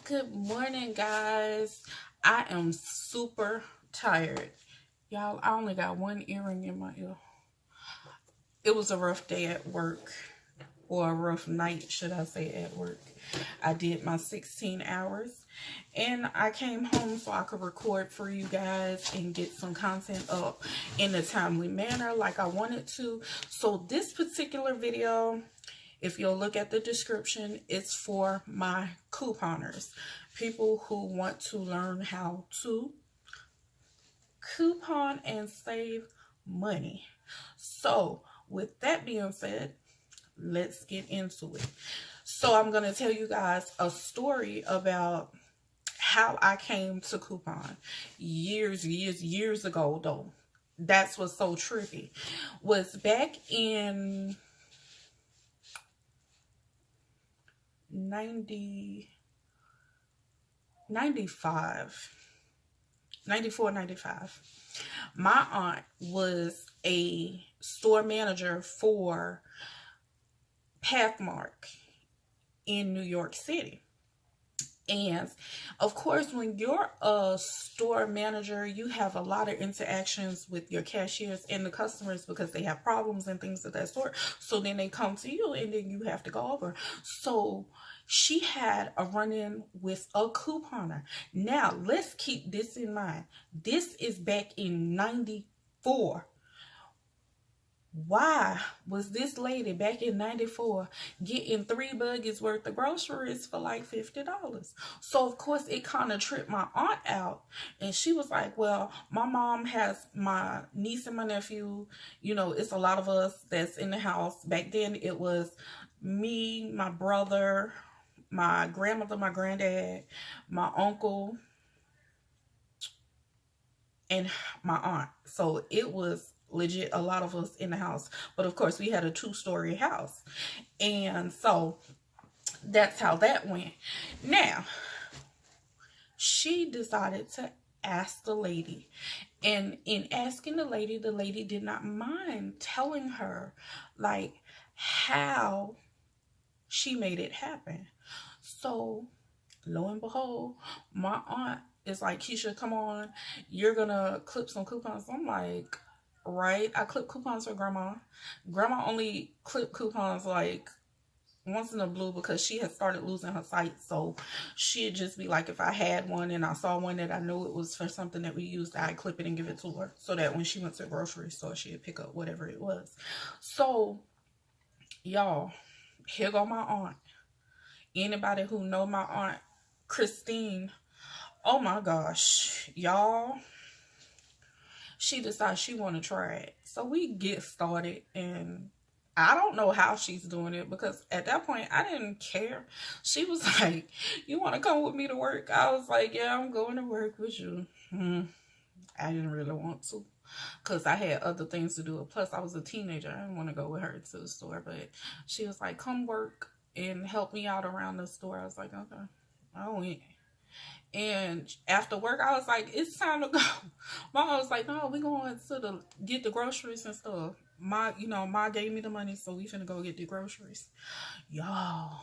Good morning, guys. I am super tired. Y'all, I only got one earring in my ear. It was a rough day at work, or a rough night, should I say, at work. I did my 16 hours, and I came home so I could record for you guys and get some content up in a timely manner like I wanted to. So this particular video, if you'll look at the description, it's for my couponers, people who want to learn how to coupon and save money. So with that being said, let's get into it. So I'm going to tell you guys a story about how I came to coupon years ago, though. That's what's so trippy. Was back in 94, 95. My aunt was a store manager for Pathmark in New York City. And of course, when you're a store manager, you have a lot of interactions with your cashiers and the customers because they have problems and things of that sort. So then they come to you and then you have to go over. So she had a run-in with a couponer. Now, let's keep this in mind. This is back in 94. Why was this lady back in 94 getting 3 buggies worth of groceries for like $50? So of course it kind of tripped my aunt out, and she was like, well, my mom has my niece and my nephew, it's a lot of us that's in the house. Back then it was me, my brother, my grandmother, my granddad, my uncle, and my aunt. So it was legit a lot of us in the house, but of course we had a 2-story house, and so that's how that went. Now she decided to ask the lady, and in asking the lady did not mind telling her like how she made it happen. So lo and behold, my aunt is like, Keisha, come on, you're gonna clip some coupons. I'm like, right, I clip coupons for grandma. Grandma only clip coupons like once in a blue because she had started losing her sight. So she'd just be like, if I had one and I saw one that I knew it was for something that we used, I'd clip it and give it to her so that when she went to the grocery store, she'd pick up whatever it was. So y'all, here go my aunt. Anybody who know my aunt Christine, oh my gosh, y'all, she decides she want to try it. So we get started, and I don't know how she's doing it because at that point I didn't care. She was like, you want to come with me to work? I was like, yeah, I'm going to work with you. I didn't really want to because I had other things to do. Plus I was a teenager. I didn't want to go with her to the store, but she was like, come work and help me out around the store. I was like, okay. I went. And after work, I was like, it's time to go. Mom was like, no, we going to get the groceries and stuff. Ma gave me the money, so we finna go get the groceries. Y'all,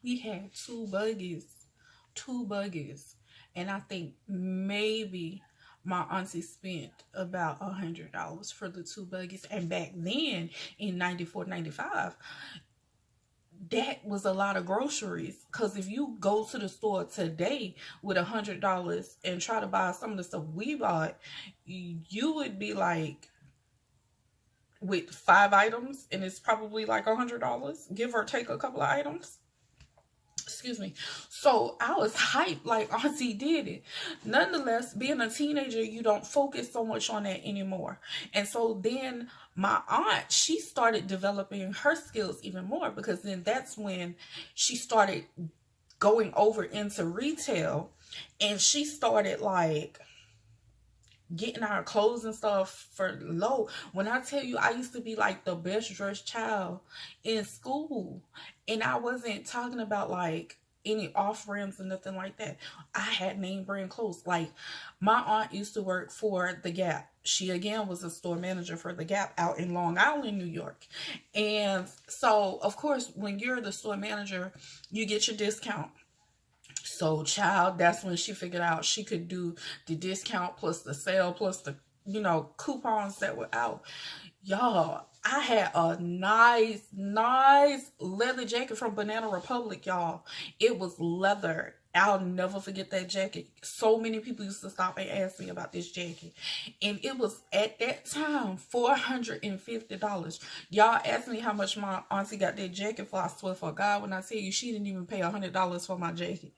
we had 2 buggies. And I think maybe my auntie spent about $100 for the 2 buggies. And back then, in 94, 95, that was a lot of groceries, because if you go to the store today with $100 and try to buy some of the stuff we bought, you would be like, with 5 items, and it's probably like $100, give or take a couple of items. Excuse me. So I was hyped like auntie did it. Nonetheless, being a teenager, you don't focus so much on that anymore. And so then my aunt, she started developing her skills even more, because then that's when she started going over into retail, and she started like getting our clothes and stuff for low. When I tell you, I used to be like the best dressed child in school, and I wasn't talking about like any off rims or nothing like that. I had name brand clothes. Like, my aunt used to work for the Gap. She again was a store manager for the Gap out in Long Island, New York. And so of course, when you're the store manager, you get your discount. So, child, that's when she figured out she could do the discount plus the sale plus the, coupons that were out. Y'all, I had a nice, nice leather jacket from Banana Republic, y'all. It was leather. I'll never forget that jacket. So many people used to stop and ask me about this jacket. And it was, at that time, $450. Y'all asked me how much my auntie got that jacket for. I swear for God, when I tell you, she didn't even pay $100 for my jacket.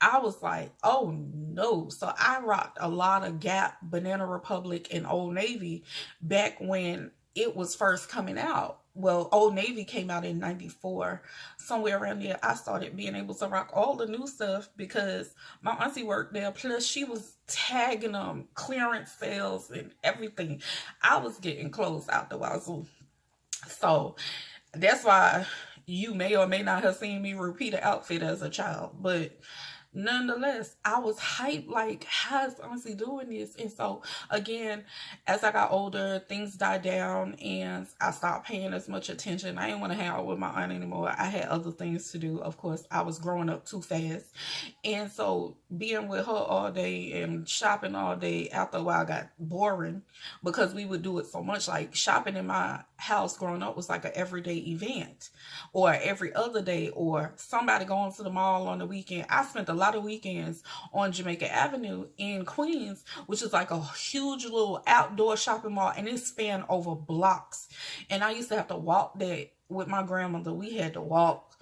I was like, oh no. So I rocked a lot of Gap, Banana Republic, and Old Navy back when it was first coming out. Well, Old Navy came out in 94. Somewhere around there, I started being able to rock all the new stuff because my auntie worked there. Plus, she was tagging them, clearance sales and everything. I was getting clothes out the wazoo. So, that's why you may or may not have seen me repeat an outfit as a child. But nonetheless, I was hyped, like, how's auntie doing this? And so, again, as I got older, things died down and I stopped paying as much attention. I didn't want to hang out with my aunt anymore. I had other things to do. Of course, I was growing up too fast. And so, being with her all day and shopping all day, after a while got boring because we would do it so much. Like, shopping in my house growing up was like an everyday event, or every other day, or somebody going to the mall on the weekend. I spent a lot of weekends on Jamaica Avenue in Queens, which is like a huge little outdoor shopping mall, and it spanned over blocks. And I used to have to walk that with my grandmother. We had to walk.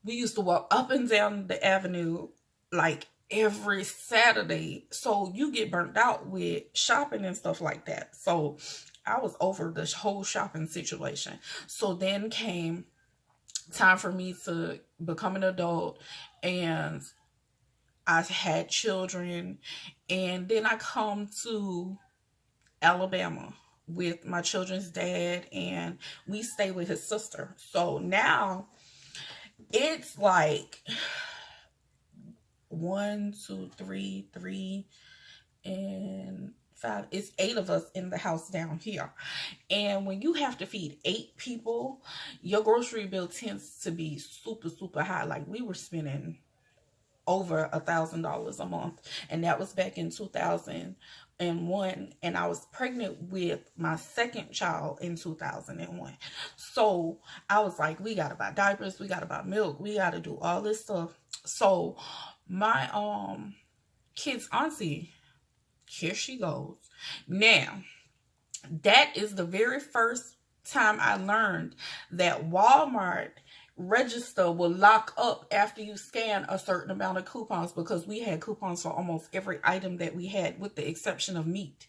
We used to walk up and down the avenue like every Saturday. So you get burnt out with shopping and stuff like that. So I was over this whole shopping situation. So then came time for me to become an adult, and I had children, and then I come to Alabama with my children's dad, and we stay with his sister. So now it's like 1, 2, 3, 3, and 5. It's 8 of us in the house down here. And when you have to feed 8 people, your grocery bill tends to be super, super high. Like, we were spending over $1,000 a month, and that was back in 2001, and I was pregnant with my second child in 2001. So I was like, we gotta buy diapers, we gotta buy milk, we gotta do all this stuff. So my kids' auntie, here she goes. Now, that is the very first time I learned that Walmart register will lock up after you scan a certain amount of coupons, because we had coupons for almost every item that we had, with the exception of meat.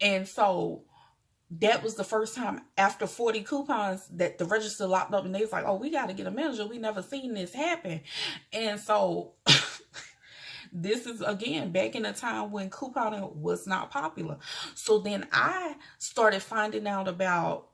And so that was the first time after 40 coupons that the register locked up, and they was like, oh, we got to get a manager. We never seen this happen. And so this is, again, back in a time when couponing was not popular. So then I started finding out about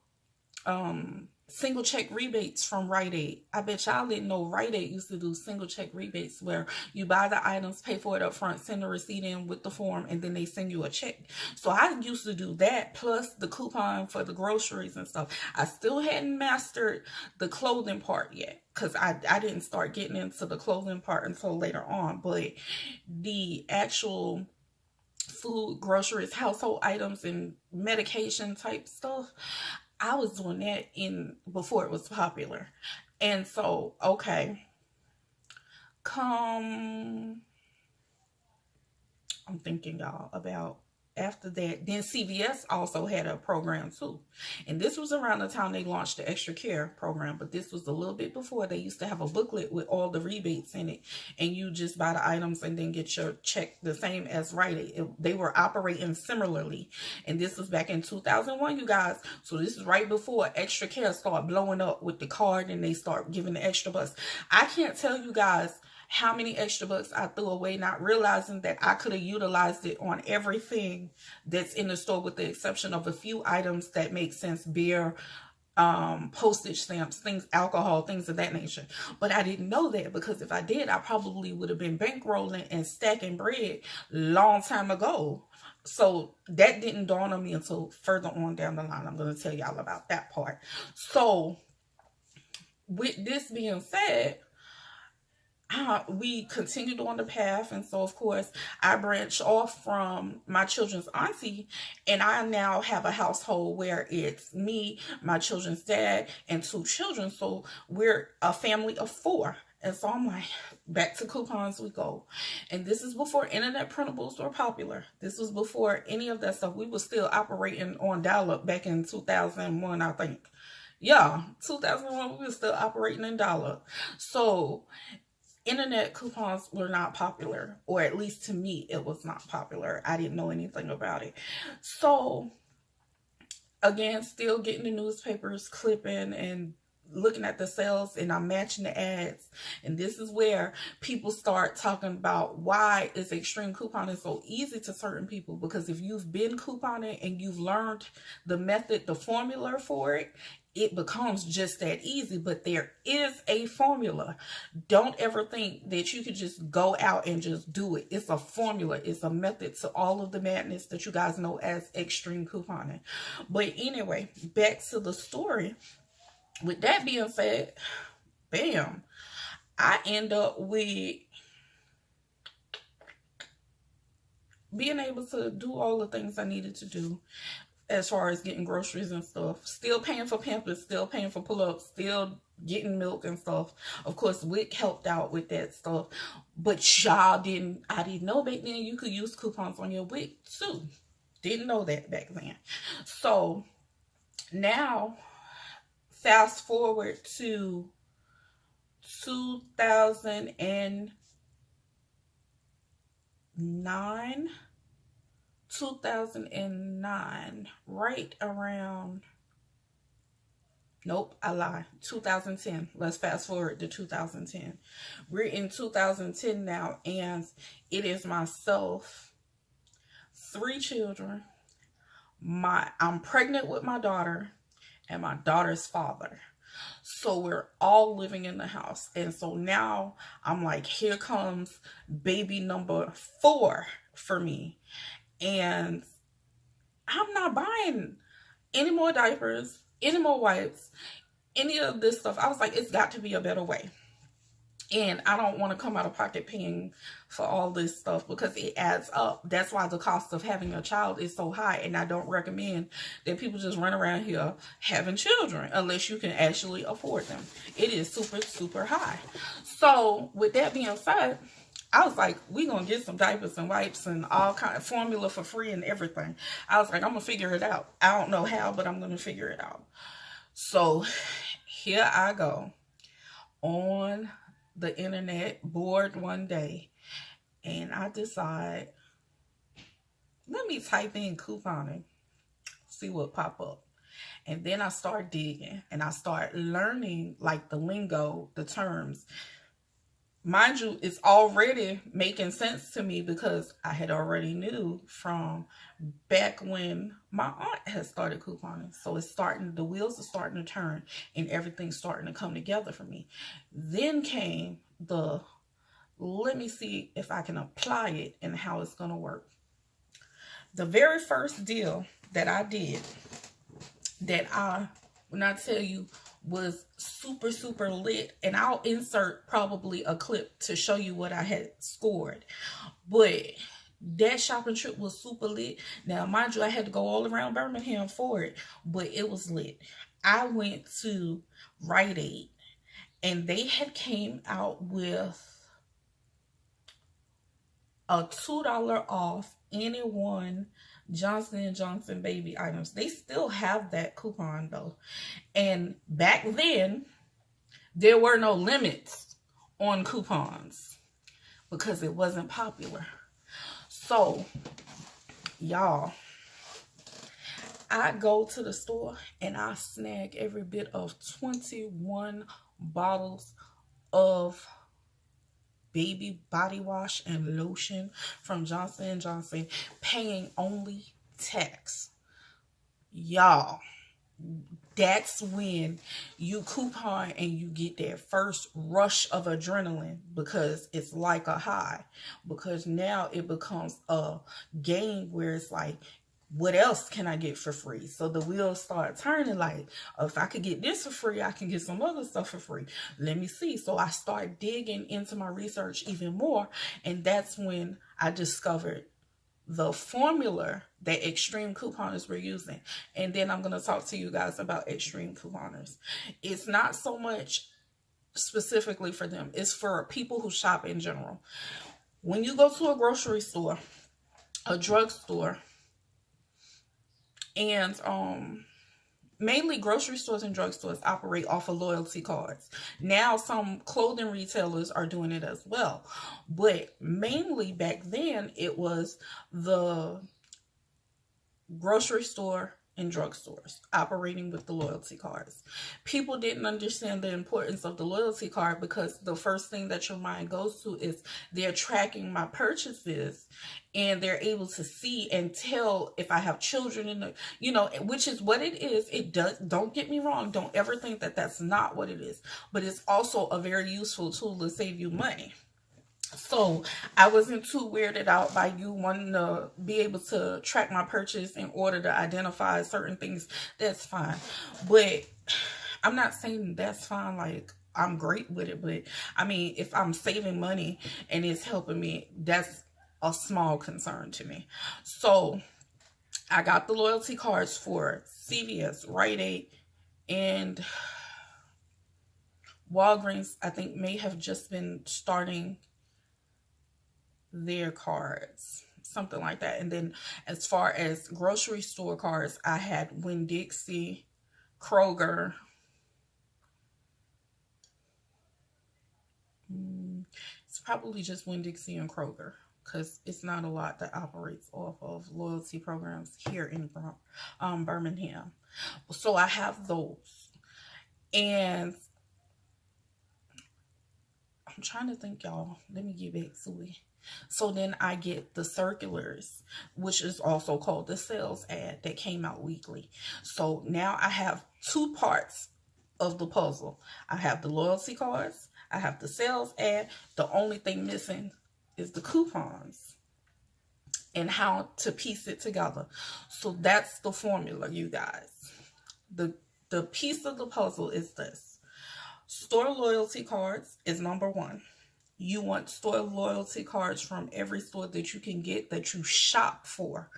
single check rebates from Rite Aid. I bet y'all didn't know Rite Aid used to do single check rebates, where you buy the items, pay for it up front, send the receipt in with the form, and then they send you a check. So I used to do that, plus the coupon for the groceries and stuff. I still hadn't mastered the clothing part yet, because I didn't start getting into the clothing part until later on. But the actual food, groceries, household items, and medication type stuff, I was doing that before it was popular. And so, okay, I'm thinking, y'all, about after that, then CVS also had a program too. And this was around the time they launched the Extra Care program, but this was a little bit before. They used to have a booklet with all the rebates in it, and you just buy the items and then get your check the same as Rite Aid. They were operating similarly. And this was back in 2001, you guys. So this is right before Extra Care started blowing up with the card, and they start giving the extra bucks. I can't tell you guys how many extra bucks I threw away, not realizing that I could have utilized it on everything that's in the store, with the exception of a few items that make sense: beer, postage stamps, things, alcohol, things of that nature. But I didn't know that, because if I did, I probably would have been bankrolling and stacking bread long time ago. So that didn't dawn on me until further on down the line. I'm going to tell y'all about that part. So with this being said, we continued on the path, and so of course I branched off from my children's auntie, and I now have a household where it's me, my children's dad, and 2 children. So we're a family of 4. And so I'm like, back to coupons we go. And this is before internet printables were popular. This was before any of that stuff. We were still operating on dial-up back in 2001, I think. Yeah, 2001, we were still operating in dial-up. So internet coupons were not popular, or at least to me, it was not popular. I didn't know anything about it. So again, still getting the newspapers, clipping and looking at the sales, and I'm matching the ads. And this is where people start talking about why is extreme couponing so easy to certain people. Because if you've been couponing and you've learned the method, the formula for it, it becomes just that easy. But there is a formula. Don't ever think that you could just go out and just do it. It's a formula. It's a method to all of the madness that you guys know as extreme couponing. But anyway, back to the story. With that being said, bam, I end up with being able to do all the things I needed to do as far as getting groceries and stuff. Still paying for Pampers, still paying for pull-ups, still getting milk and stuff. Of course, WIC helped out with that stuff. But I didn't know back then you could use coupons on your WIC too. Didn't know that back then. So now, fast forward to 2009, right around, nope, I lie, 2010. Let's fast forward to 2010. We're in 2010 now, and it is myself, 3 children. I'm pregnant with my daughter and my daughter's father. So we're all living in the house. And so now I'm like, here comes baby number 4 for me. And I'm not buying any more diapers, any more wipes, any of this stuff. I was like, it's got to be a better way. And I don't want to come out of pocket paying for all this stuff because it adds up. That's why the cost of having a child is so high. And I don't recommend that people just run around here having children unless you can actually afford them. It is super, super high. So with that being said, I was like, we're going to get some diapers and wipes and all kind of formula for free and everything. I was like, I'm going to figure it out. I don't know how, but I'm going to figure it out. So here I go on the internet, bored one day, and I decide, let me type in couponing, see what pop up. And then I start digging and I start learning like the lingo, the terms. Mind you, it's already making sense to me because I had already knew from back when my aunt had started couponing. So it's starting, the wheels are starting to turn and everything's starting to come together for me. Then came the, let me see if I can apply it and how it's going to work. The very first deal that I did that when I tell you was super, super lit, and I'll insert probably a clip to show you what I had scored. But that shopping trip was super lit. Now, mind you, I had to go all around Birmingham for it, but it was lit. I went to Rite Aid, and they had came out with a $2 off any one Johnson & Johnson baby items. They still have that coupon though. And back then, there were no limits on coupons because it wasn't popular. So, y'all, I go to the store and I snag every bit of 21 bottles of baby body wash and lotion from Johnson & Johnson, paying only tax. Y'all, that's when you coupon and you get that first rush of adrenaline because it's like a high. Because now it becomes a game where it's like, what else can I get for free? So the wheels start turning like, oh, if I could get this for free, I can get some other stuff for free. Let me see. So I start digging into my research even more. And that's when I discovered the formula that extreme couponers were using. And then I'm going to talk to you guys about extreme couponers. It's not so much specifically for them. It's for people who shop in general. When you go to a grocery store, a drugstore, and mainly grocery stores and drugstores operate off of loyalty cards. Now some clothing retailers are doing it as well, but mainly back then it was the grocery store and drugstores operating with the loyalty cards. People didn't understand the importance of the loyalty card because the first thing that your mind goes to is they're tracking my purchases and they're able to see and tell if I have children in the, you know, which is what it is. It does, don't get me wrong. Don't ever think that that's not what it is, but it's also a very useful tool to save you money. So I wasn't too weirded out by you wanting to be able to track my purchase in order to identify certain things. That's fine. But I'm not saying that's fine. Like, I'm great with it. But I mean, if I'm saving money and it's helping me, that's a small concern to me. So I got the loyalty cards for CVS, Rite Aid, and Walgreens. I think may have just been starting their cards, something like that. And then as far as grocery store cards, I had Winn-Dixie, Kroger, it's probably just Winn-Dixie and Kroger because it's not a lot that operates off of loyalty programs here in Birmingham. So I have those, and I'm trying to think, y'all. Let me get back to it. So then I get the circulars, which is also called the sales ad, that came out weekly. So now I have two parts of the puzzle. I have the loyalty cards. I have the sales ad. The only thing missing is the coupons and how to piece it together. So that's the formula, you guys. The piece of the puzzle is this. Store loyalty cards is number one. You want store loyalty cards from every store that you can get that you shop for.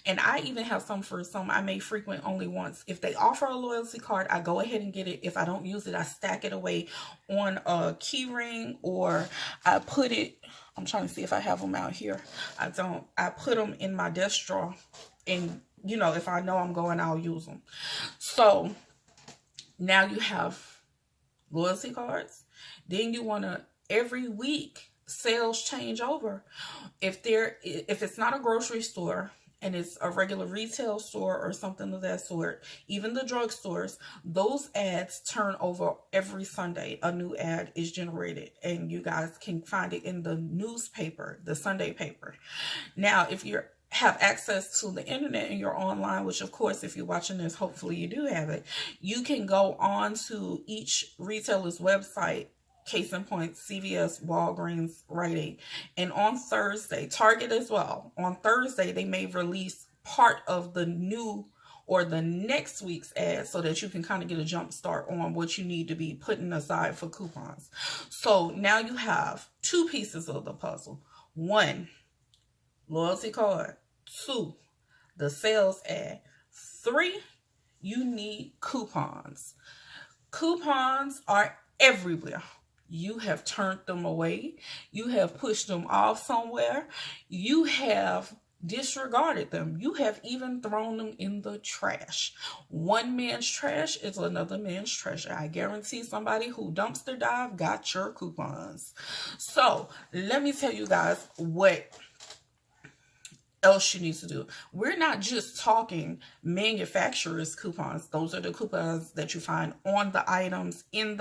And I even have some for some I may frequent only once. If they offer a loyalty card, I go ahead and get it. If I don't use it, I stack it away on a key ring, or I put it, I'm trying to see if I have them out here. I don't. I put them in my desk drawer, and you know, if I know I'm going, I'll use them. So now you have loyalty cards. Then you want to, every week sales change over. If it's not a grocery store and it's a regular retail store or something of that sort, even the drugstores, those ads turn over every Sunday. A new ad is generated, and you guys can find it in the newspaper, the Sunday paper. Now, if you have access to the internet and you're online, which of course, if you're watching this, hopefully you do have it, you can go on to each retailer's website. Case in point, CVS, Walgreens, Rite Aid. And on Thursday, Target as well, on Thursday, they may release part of the new or the next week's ad so that you can kind of get a jump start on what you need to be putting aside for coupons. So now you have two pieces of the puzzle. One, loyalty card. Two, the sales ad. Three, you need coupons. Coupons are everywhere. You have turned them away. You have pushed them off somewhere. You have disregarded them. You have even thrown them in the trash. One man's trash is another man's treasure. I guarantee somebody who dumpster dive got your coupons. So let me tell you guys what else you need to do. We're not just talking manufacturers coupons. Those are the coupons that you find on the items, in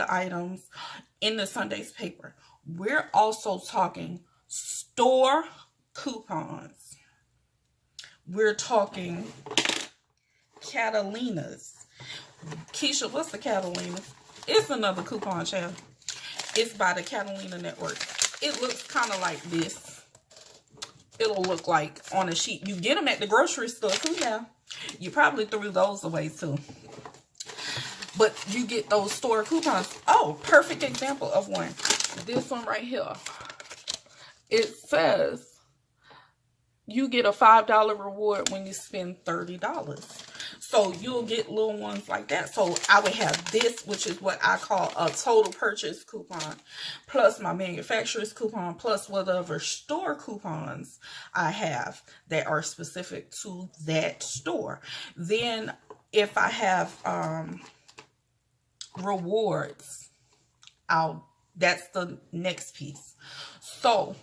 the Sunday's paper. We're also talking store coupons. We're talking Catalinas. Keisha, what's the Catalina? It's another coupon channel. It's by the Catalina Network. It looks kind of like this. it'll look like on a sheet. You get them at the grocery store too now. You probably threw those away too. But you get those store coupons. Oh, perfect example of one. This one right here. It says you get a $5 reward when you spend $30. So you'll get little ones like that. So I would have this, which is what I call a total purchase coupon, plus my manufacturer's coupon, plus whatever store coupons I have that are specific to that store. Then if I have rewards, that's the next piece. So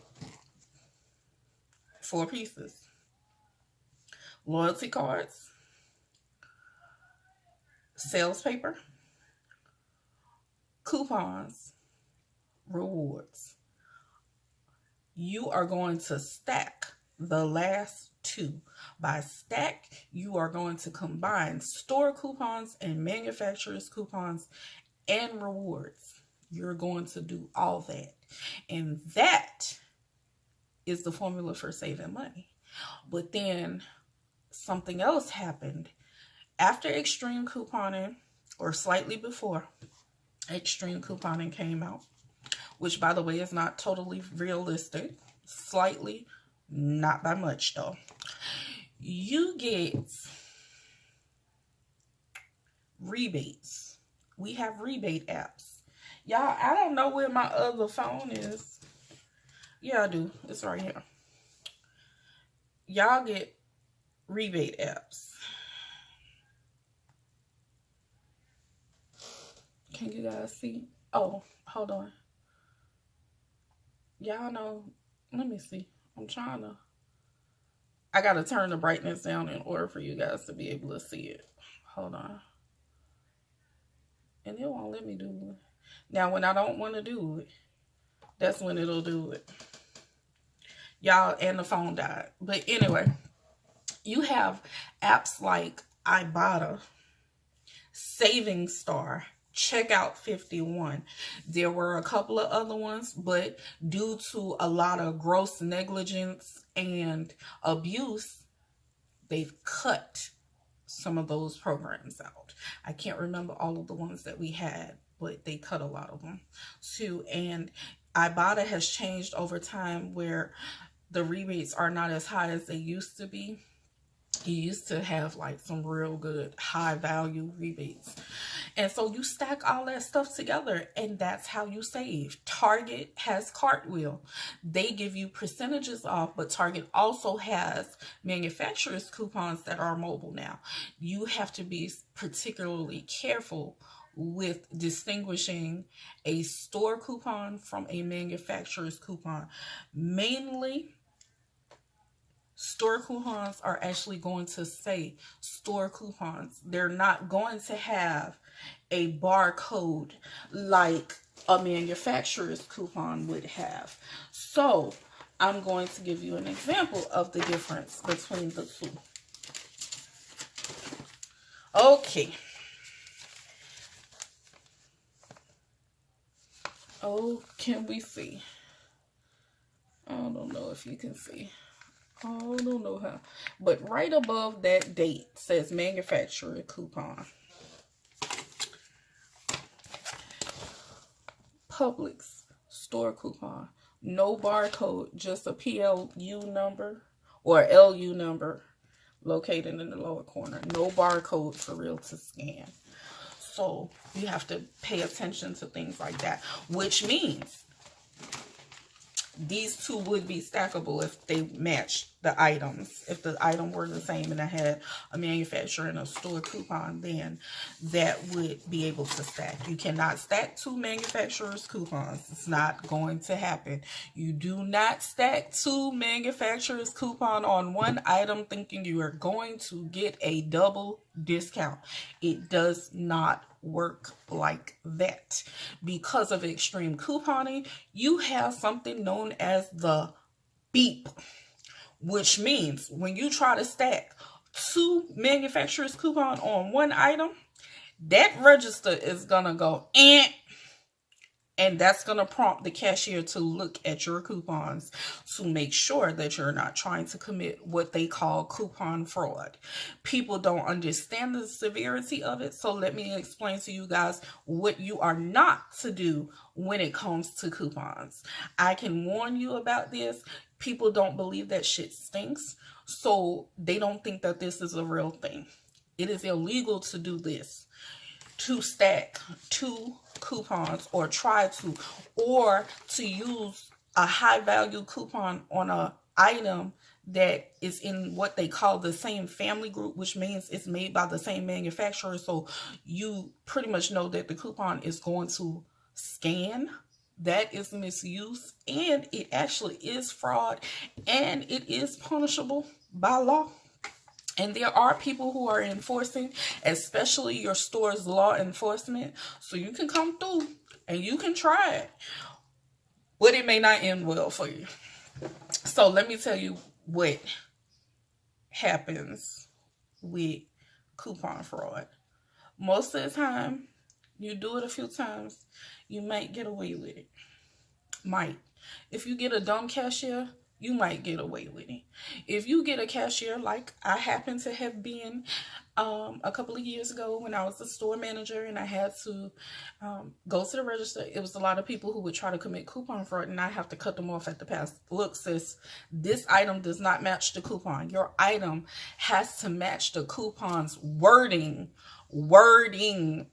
4 pieces: loyalty cards, sales paper, coupons, rewards. You are going to stack the last 2. By stack, you are going to combine store coupons and manufacturer's coupons and rewards. You're going to do all that. And that is the formula for saving money. But then something else happened. After extreme couponing, or slightly before extreme couponing came out, which by the way is not totally realistic, slightly, not by much though, you get rebates. We have rebate apps. Y'all, I don't know where my other phone is. Yeah, I do. It's right here. Y'all get rebate apps. Can you guys see? Oh, hold on. Y'all know. Let me see. I got to turn the brightness down in order for you guys to be able to see it. Hold on. And it won't let me do it. Now, when I don't want to do it, that's when it'll do it. Y'all, and the phone died. But anyway, you have apps like Ibotta, Saving Star, Checkout 51. There were a couple of other ones, but due to a lot of gross negligence and abuse, they've cut some of those programs out. I can't remember all of the ones that we had, but they cut a lot of them too. And Ibotta has changed over time where the rebates are not as high as they used to be. You used to have like some real good high value rebates. And so you stack all that stuff together and that's how you save. Target has Cartwheel. They give you percentages off, but Target also has manufacturer's coupons that are mobile now. You have to be particularly careful with distinguishing a store coupon from a manufacturer's coupon. Mainly, store coupons are actually going to say store coupons. They're not going to have a barcode like a manufacturer's coupon would have. So I'm going to give you an example of the difference between the two. Okay. Oh, can we see? I don't know if you can see. I don't know how. But right above that date says manufacturer coupon. Publix store coupon. No barcode, just a PLU number or LU number located in the lower corner. No barcode for real to scan. So you have to pay attention to things like that, which means these two would be stackable if they match the items. If the item were the same and I had a manufacturer and a store coupon, then that would be able to stack. You cannot stack 2 manufacturers' coupons. It's not going to happen. You do not stack 2 manufacturers' coupon on one item thinking you are going to get a double discount. It does not work like that. Because of extreme couponing, you have something known as the beep, which means when you try to stack 2 manufacturer's coupon on one item, that register is gonna go And that's going to prompt the cashier to look at your coupons to make sure that you're not trying to commit what they call coupon fraud. People don't understand the severity of it. So let me explain to you guys what you are not to do when it comes to coupons. I can warn you about this. People don't believe that shit stinks. So they don't think that this is a real thing. It is illegal to do this. To stack 2 coupons or try to, or to use a high value coupon on a item that is in what they call the same family group, which means it's made by the same manufacturer. So you pretty much know that the coupon is going to scan. That is misuse, and it actually is fraud, and it is punishable by law. And there are people who are enforcing, especially your store's law enforcement. So you can come through and you can try it, but it may not end well for you. So let me tell you what happens with coupon fraud. Most of the time, you do it a few times, you might get away with it. Might. If you get a dumb cashier, you might get away with it. If you get a cashier like I happen to have been a couple of years ago when I was a store manager and I had to go to the register, it was a lot of people who would try to commit coupon fraud, and I have to cut them off at the pass. Look, sis, this item does not match the coupon. Your item has to match the coupon's wording,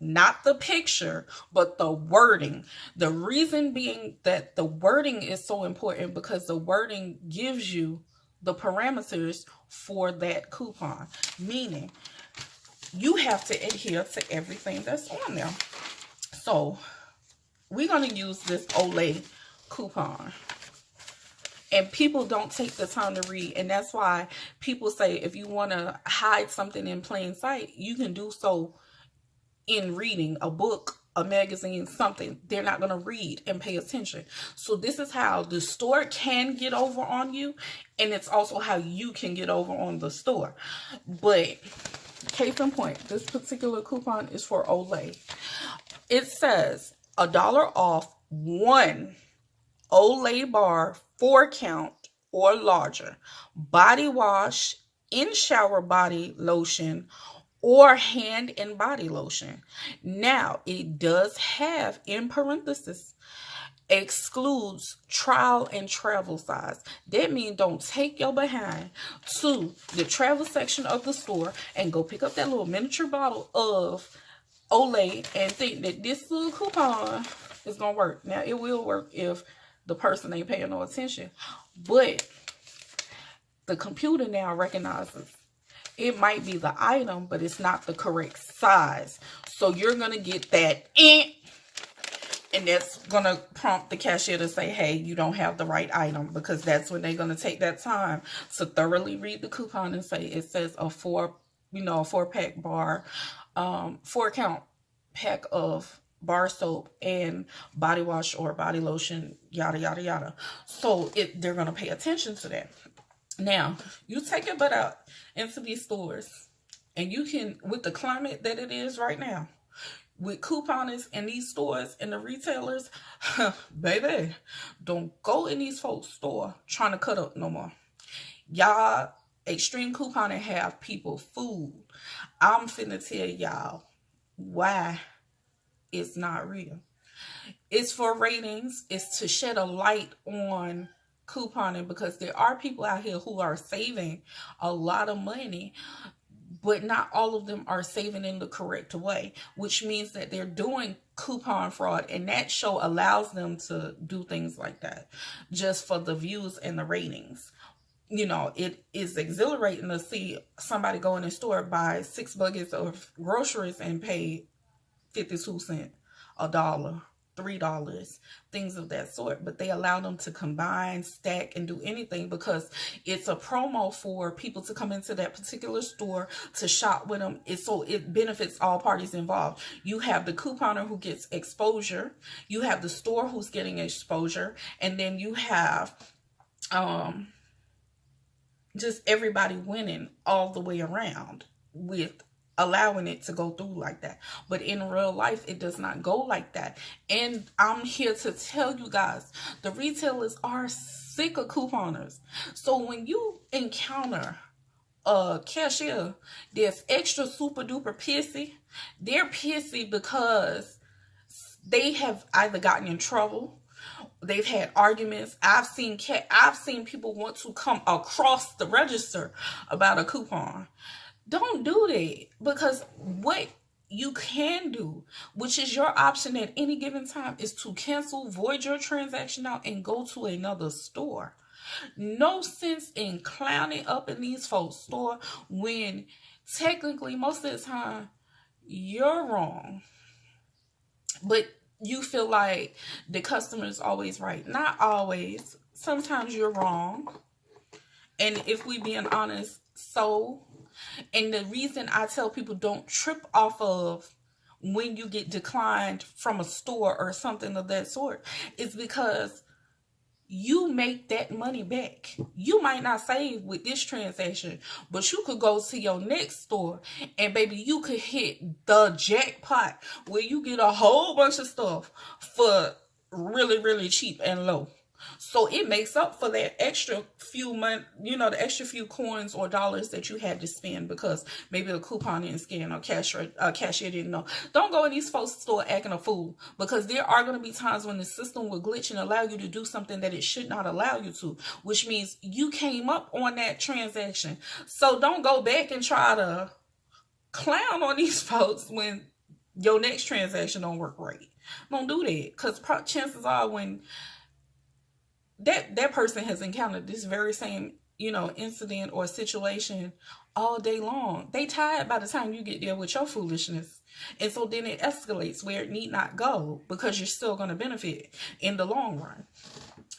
not the picture, but the wording. The reason being that the wording is so important because the wording gives you the parameters for that coupon, meaning you have to adhere to everything that's on there. So we're going to use this Olay coupon. And people don't take the time to read. And that's why people say if you want to hide something in plain sight, you can do so in reading a book, a magazine, something. They're not going to read and pay attention. So this is how the store can get over on you. And it's also how you can get over on the store. But case in point, this particular coupon is for Olay. It says $1 off 1 Olay bar 4 count or larger body wash, in shower body lotion, or hand and body lotion. Now it does have in parentheses excludes trial and travel size. That means don't take your behind to the travel section of the store and go pick up that little miniature bottle of Olay and think that this little coupon is gonna work. Now it will work if the person ain't paying no attention, but the computer now recognizes it might be the item, but it's not the correct size. So you're going to get that and that's going to prompt the cashier to say, hey, you don't have the right item, because that's when they're going to take that time to thoroughly read the coupon and say it says a 4-pack bar, 4-count pack of bar soap and body wash or body lotion, yada, yada, yada. So they're going to pay attention to that. Now, you take your butt out into these stores, and you can, with the climate that it is right now, with couponists in these stores and the retailers, baby, don't go in these folks' store trying to cut up no more. Y'all, extreme couponing have people fooled. I'm finna tell y'all why it's not real. It's for ratings. It's to shed a light on couponing, because there are people out here who are saving a lot of money, but not all of them are saving in the correct way, which means that they're doing coupon fraud, and that show allows them to do things like that just for the views and the ratings. You know, it is exhilarating to see somebody go in the store, buy 6 buckets of groceries and pay 52 cents, $1, $3, things of that sort. But they allow them to combine, stack, and do anything because it's a promo for people to come into that particular store to shop with them. So it benefits all parties involved. You have the couponer who gets exposure, you have the store who's getting exposure, and then you have just everybody winning all the way around with allowing it to go through like that. But in real life, it does not go like that. And I'm here to tell you guys, the retailers are sick of couponers. So when you encounter a cashier that's extra super duper pissy, they're pissy because they have either gotten in trouble, they've had arguments. I've seen people want to come across the register about a coupon. Don't do that, because what you can do, which is your option at any given time, is to cancel, void your transaction out, and go to another store. No sense in clowning up in these folks' store when technically most of the time you're wrong. But you feel like the customer is always right. Not always. Sometimes you're wrong. And if we being honest, so. And the reason I tell people don't trip off of when you get declined from a store or something of that sort is because you make that money back. You might not save with this transaction, but you could go to your next store and baby, you could hit the jackpot where you get a whole bunch of stuff for really, really cheap and low. So it makes up for that extra few money, the extra few coins or dollars that you had to spend because maybe the coupon didn't scan or cashier didn't know. Don't go in these folks' store acting a fool, because there are going to be times when the system will glitch and allow you to do something that it should not allow you to, which means you came up on that transaction. So don't go back and try to clown on these folks when your next transaction don't work right. Don't do that, because chances are when that person has encountered this very same, incident or situation all day long. They tired by the time you get there with your foolishness. And so then it escalates where it need not go, because you're still going to benefit in the long run.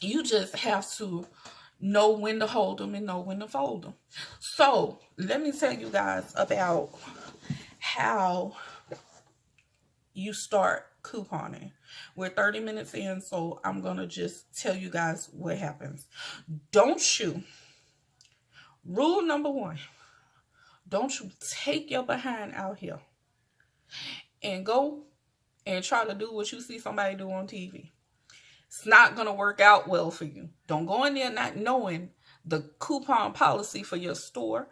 You just have to know when to hold them and know when to fold them. So let me tell you guys about how you start couponing. We're 30 minutes in, so I'm going to just tell you guys what happens. Don't you, rule number 1, don't you take your behind out here and go and try to do what you see somebody do on TV. It's not going to work out well for you. Don't go in there not knowing the coupon policy for your store,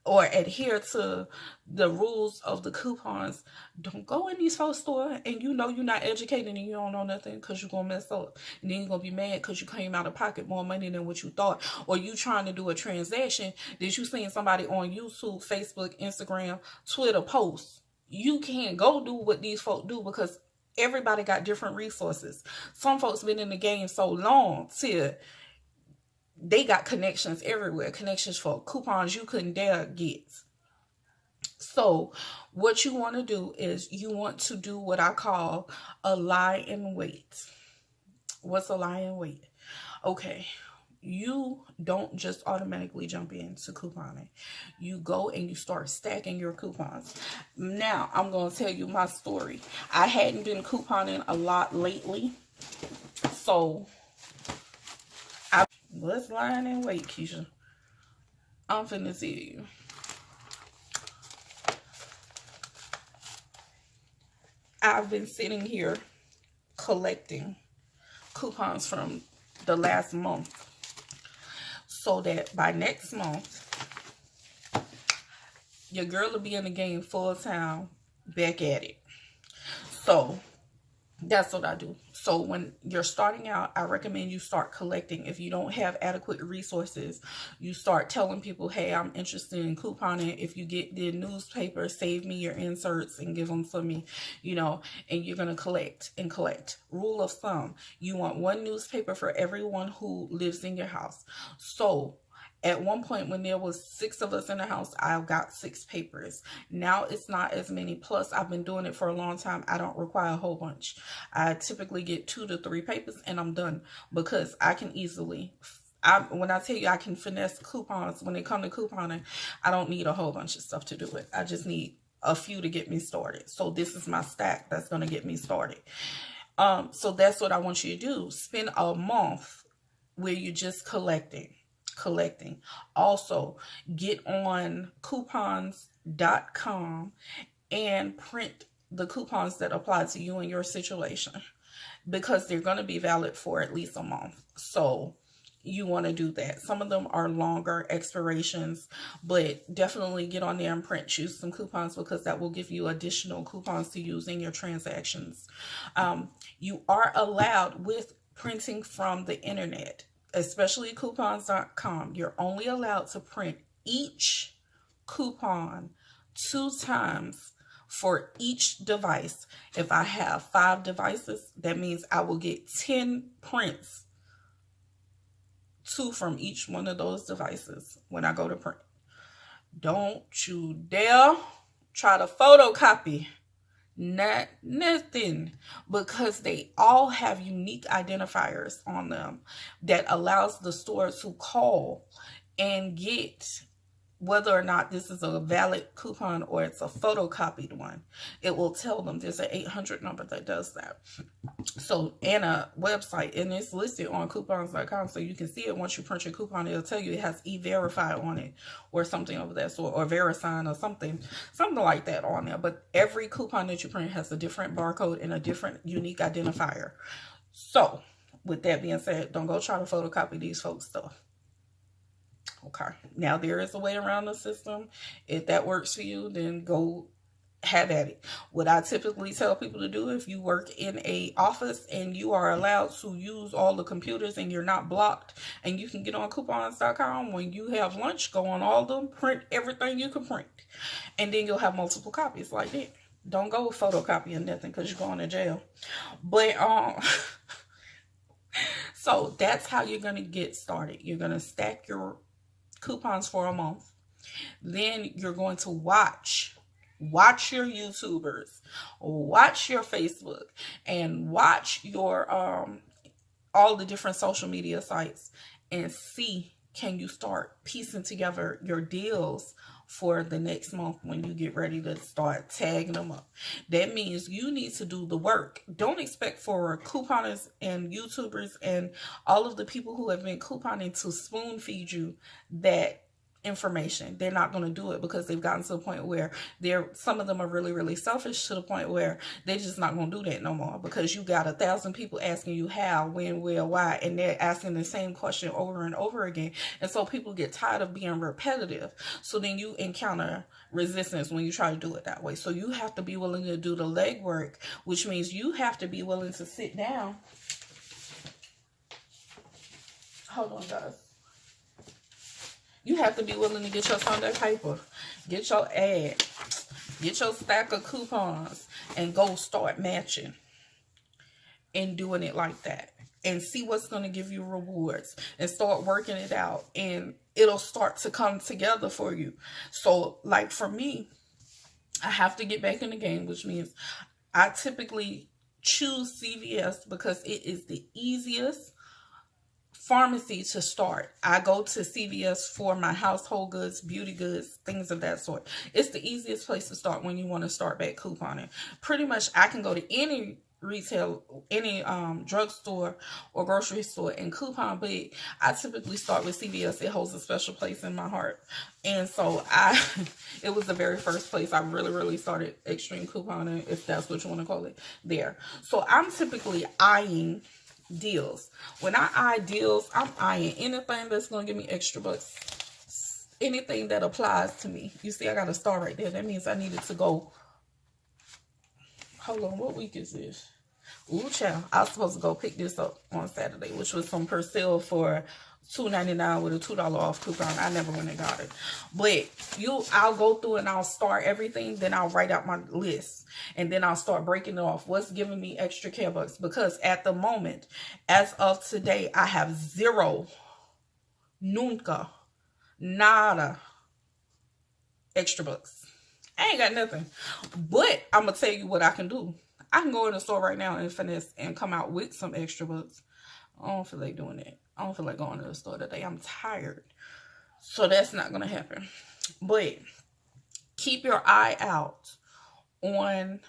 or adhere to the rules of the coupons. Don't go in these folks' store and you're not educated and you don't know nothing, because you're going to mess up. And then you're going to be mad because you came out of pocket more money than what you thought. Or you trying to do a transaction that you seen somebody on YouTube, Facebook, Instagram, Twitter post. You can't go do what these folks do, because everybody got different resources. Some folks been in the game so long till they got connections everywhere. Connections for coupons you couldn't dare get. So what you want to do is you want to do what I call a lie in wait. What's a lie in wait? Okay. You don't just automatically jump into couponing. You go and you start stacking your coupons. Now, I'm going to tell you my story. I hadn't been couponing a lot lately. So let's line and wait, Keisha. I'm finna tell you. I've been sitting here collecting coupons from the last month, so that by next month, your girl will be in the game full time, back at it. So that's what I do. So when you're starting out, I recommend you start collecting. If you don't have adequate resources, you start telling people, hey, I'm interested in couponing. If you get the newspaper, save me your inserts and give them to me, and you're going to collect and collect. Rule of thumb, you want one newspaper for everyone who lives in your house. So at one point, when there was 6 of us in the house, I got 6 papers. Now it's not as many. Plus, I've been doing it for a long time. I don't require a whole bunch. I typically get 2 to 3 papers and I'm done, because I can easily, when I tell you I can finesse coupons, when it comes to couponing, I don't need a whole bunch of stuff to do it. I just need a few to get me started. So this is my stack that's going to get me started. So that's what I want you to do. Spend a month where you're just collecting. collecting. Also, get on coupons.com and print the coupons that apply to you and your situation, because they're going to be valid for at least a month. So you want to do that. Some of them are longer expirations, but definitely get on there and print you some coupons, because that will give you additional coupons to use in your transactions. You are allowed, with printing from the internet, especially coupons.com, you're only allowed to print each coupon 2 times for each device. If I have 5 devices, that means I will get 10 prints, 2 from each one of those devices when I go to print. Don't you dare try to photocopy nothing, because they all have unique identifiers on them that allows the store to call and get whether or not this is a valid coupon or it's a photocopied one. It will tell them. There's an 800 number that does that. So, and a website, and it's listed on coupons.com, so you can see it. Once you print your coupon, it'll tell you it has e-verify on it or something of that sort, or VeriSign or something like that on there. But every coupon that you print has a different barcode and a different unique identifier. So with that being said, don't go try to photocopy these folks' stuff. Okay, now there is a way around the system. If that works for you, then go have at it. What I typically tell people to do, if you work in a office and you are allowed to use all the computers and you're not blocked, and you can get on coupons.com, when you have lunch, go on all of them, print everything you can print, and then you'll have multiple copies like that. Don't go photocopying nothing, because you're going to jail. But so that's how you're going to get started. You're going to stack your coupons for a month. Then you're going to watch your YouTubers, watch your Facebook, and watch your all the different social media sites, and see, can you start piecing together your deals for the next month when you get ready to start tagging them up. That means you need to do the work. Don't expect for couponers and YouTubers and all of the people who have been couponing to spoon feed you that information. They're not going to do it, because they've gotten to a point where some of them are really, really selfish, to the point where they're just not going to do that no more, because you got 1,000 people asking you how, when, where, why, and they're asking the same question over and over again. And so people get tired of being repetitive. So then you encounter resistance when you try to do it that way. So you have to be willing to do the legwork, which means you have to be willing to sit down. Hold on, guys. You have to be willing to get your Sunday paper, get your ad, get your stack of coupons, and go start matching and doing it like that. And see what's going to give you rewards, and start working it out, and it'll start to come together for you. So like for me, I have to get back in the game, which means I typically choose CVS because it is the easiest pharmacy to start. I go to CVS for my household goods, beauty goods, things of that sort. It's the easiest place to start when you want to start back couponing. Pretty much I can go to any retail, any drugstore or grocery store and coupon, but I typically start with CVS. It holds a special place in my heart. And so it was the very first place I really started extreme couponing, if that's what you want to call it, there. So I'm typically eyeing deals. When I eye deals, I'm eyeing anything that's going to give me extra bucks. Anything that applies to me. You see, I got a star right there. That means I needed to go. Hold on, what week is this? Ooh, child. I was supposed to go pick this up on Saturday, which was some Persil for $2.99 with a $2 off coupon. I never went and got it. But I'll go through and I'll start everything. Then I'll write out my list. And then I'll start breaking it off. What's giving me extra care bucks? Because at the moment, as of today, I have zero, nunca, nada extra bucks. I ain't got nothing. But I'm going to tell you what I can do. I can go in the store right now and finesse and come out with some extra bucks. I don't feel like doing that. I don't feel like going to the store today. I'm tired. So that's not going to happen. But keep your eye out on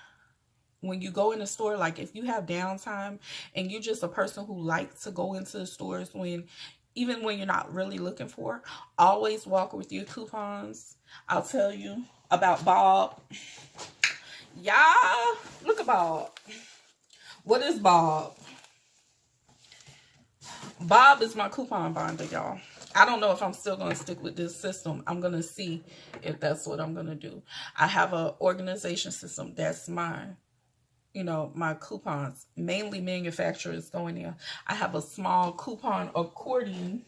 when you go in the store. Like if you have downtime and you're just a person who likes to go into the stores when even when you're not really looking for, always walk with your coupons. I'll tell you about Bob. Y'all, look at Bob. What is Bob? Bob is my coupon binder, y'all. I don't know if I'm still going to stick with this system. I'm going to see if that's what I'm going to do. I have an organization system. That's mine. You know, my coupons, mainly manufacturers going in. I have a small coupon accordion.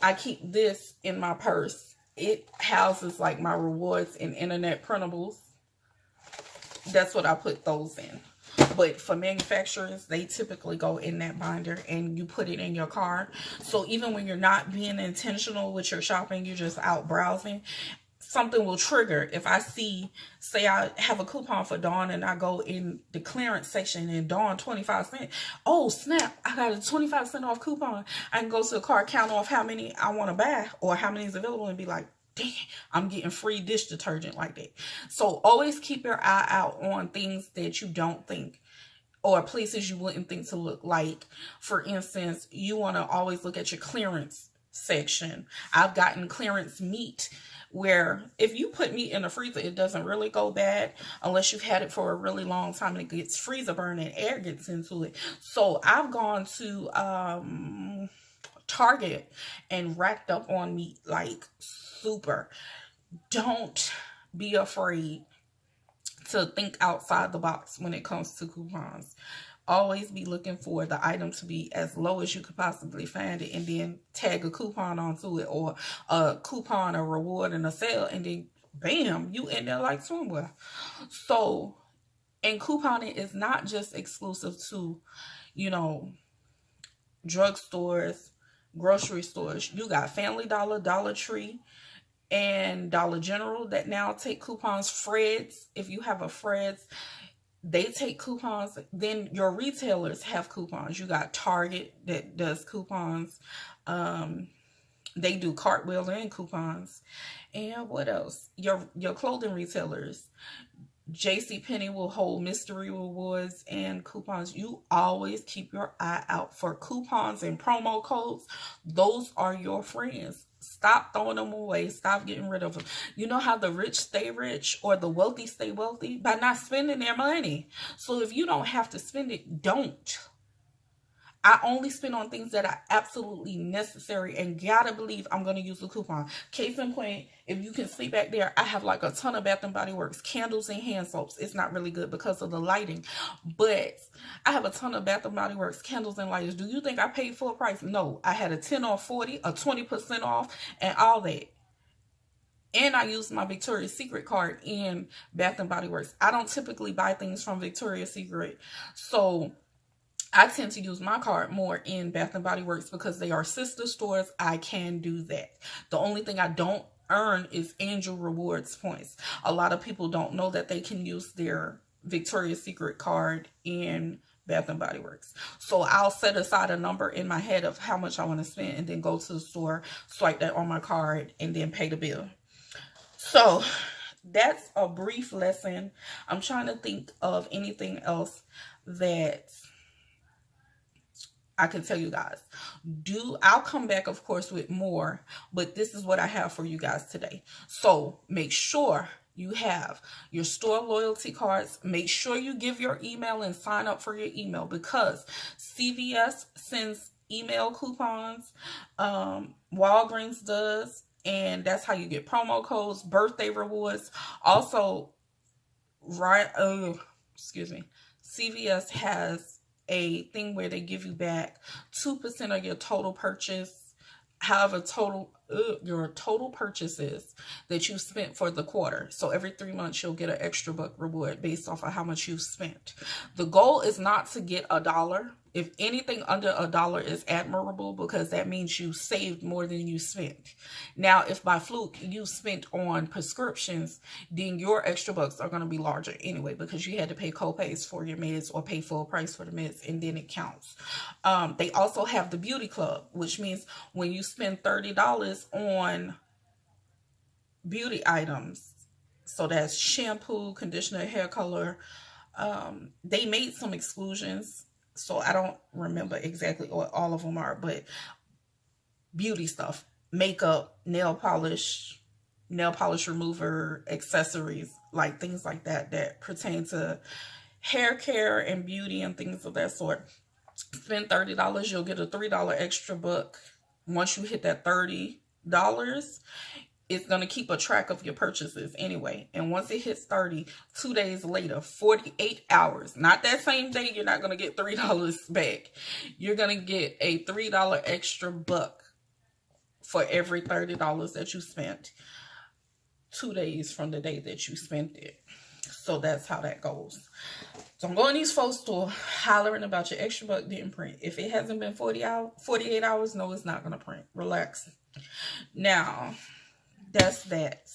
I keep this in my purse. It houses like my rewards and internet printables. That's what I put those in. But for manufacturers, they typically go in that binder and you put it in your car. So even when you're not being intentional with your shopping, you're just out browsing, something will trigger. If I see, say I have a coupon for Dawn and I go in the clearance section and Dawn 25 cents. Oh, snap. I got a 25% off coupon. I can go to the cart, count off how many I want to buy or how many is available and be like, dang, I'm getting free dish detergent like that. So always keep your eye out on things that you don't think or places you wouldn't think to look. Like, for instance, you want to always look at your clearance section. I've gotten clearance meat where if you put meat in the freezer, it doesn't really go bad unless you've had it for a really long time and it gets freezer burn and air gets into it. So I've gone to Target and racked up on meat like super. Don't be afraid to think outside the box when it comes to coupons. Always be looking for the item to be as low as you could possibly find it and then tag a coupon onto it, or a coupon, a reward, and a sale, and then bam, you in there like swimwear. So, and couponing is not just exclusive to, you know, drugstores, grocery stores. You got Family Dollar, Dollar Tree, and Dollar General that now take coupons. Fred's, if you have a Fred's, they take coupons. Then your retailers have coupons. You got Target that does coupons. They do Cartwheel and coupons. And what else? Your clothing retailers. JCPenney will hold mystery rewards and coupons. You always keep your eye out for coupons and promo codes. Those are your friends. Stop throwing them away. Stop getting rid of them. You know how the rich stay rich or the wealthy stay wealthy? By not spending their money. So if you don't have to spend it, don't. I only spend on things that are absolutely necessary and gotta believe I'm going to use the coupon. Case in point, if you can see back there, I have like a ton of Bath & Body Works candles and hand soaps. It's not really good because of the lighting, but I have a ton of Bath & Body Works candles and lighters. Do you think I paid full price? No, I had a 10 off 40, a 20% off, and all that. And I used my Victoria's Secret card in Bath & Body Works. I don't typically buy things from Victoria's Secret, so I tend to use my card more in Bath & Body Works because they are sister stores. I can do that. The only thing I don't earn is Angel Rewards points. A lot of people don't know that they can use their Victoria's Secret card in Bath & Body Works. So I'll set aside a number in my head of how much I want to spend and then go to the store, swipe that on my card, and then pay the bill. So that's a brief lesson. I'm trying to think of anything else that I can tell you guys. I'll come back, of course, with more, but this is what I have for you guys today. So make sure you have your store loyalty cards. Make sure you give your email and sign up for your email, because CVS sends email coupons. Walgreens does, and that's how you get promo codes, birthday rewards. Also, CVS has a thing where they give you back 2% of your total purchase. However, your total purchases that you spent for the quarter. So every 3 months, you'll get an extra buck reward based off of how much you spent. The goal is not to get $1. If anything under $1 is admirable, because that means you saved more than you spent. Now, if by fluke you spent on prescriptions, then your extra bucks are going to be larger anyway, because you had to pay co-pays for your meds or pay full price for the meds, and then it counts. They also have the beauty club, which means when you spend $30 on beauty items, so that's shampoo, conditioner, hair color, They made some exclusions, so I don't remember exactly what all of them are, but beauty stuff, makeup, nail polish remover, accessories, like things like that that pertain to hair care and beauty and things of that sort. Spend $30, you'll get a $3 extra buck. Once you hit that $30, it's going to keep a track of your purchases anyway. And once it hits 30, 2 days later, 48 hours, not that same day, you're not going to get $3 back. You're going to get a $3 extra buck for every $30 that you spent 2 days from the day that you spent it. So that's how that goes. Don't go in these folks' store hollering about your extra buck didn't print. If it hasn't been 48 hours, no, it's not going to print. Relax. Now, that's that.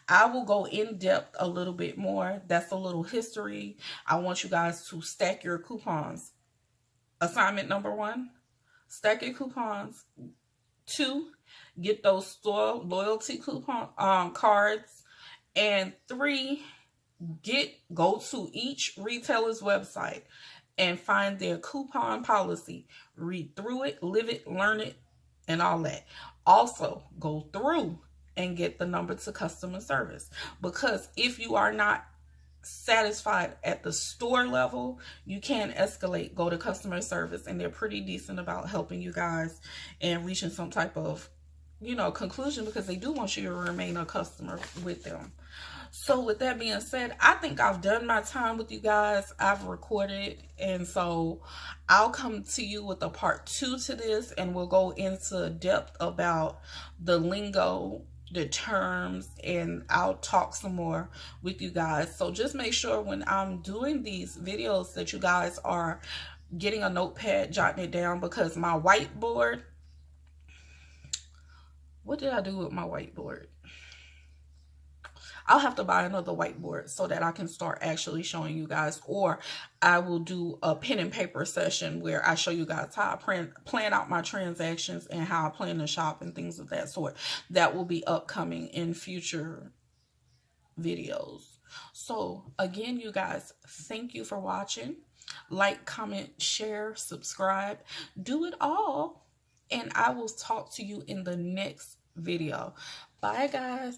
I will go in depth a little bit more. That's a little history. I want you guys to stack your coupons. Assignment number 1, stack your coupons. 2, get those store loyalty coupon cards. And 3, go to each retailer's website and find their coupon policy. Read through it, live it, learn it, and all that. Also, go through and get the number to customer service, because if you are not satisfied at the store level, you can escalate, go to customer service, and they're pretty decent about helping you guys and reaching some type of, conclusion, because they do want you to remain a customer with them. So with that being said, I think I've done my time with you guys. I've recorded, and so I'll come to you with a part 2 to this, and we'll go into depth about the lingo, the terms, and I'll talk some more with you guys. So just make sure when I'm doing these videos that you guys are getting a notepad, jotting it down, because my whiteboard, what did I do with my whiteboard? I'll have to buy another whiteboard so that I can start actually showing you guys, or I will do a pen and paper session where I show you guys how I plan out my transactions and how I plan to shop and things of that sort. That will be upcoming in future videos. So again, you guys, thank you for watching. Like, comment, share, subscribe, do it all. And I will talk to you in the next video. Bye, guys.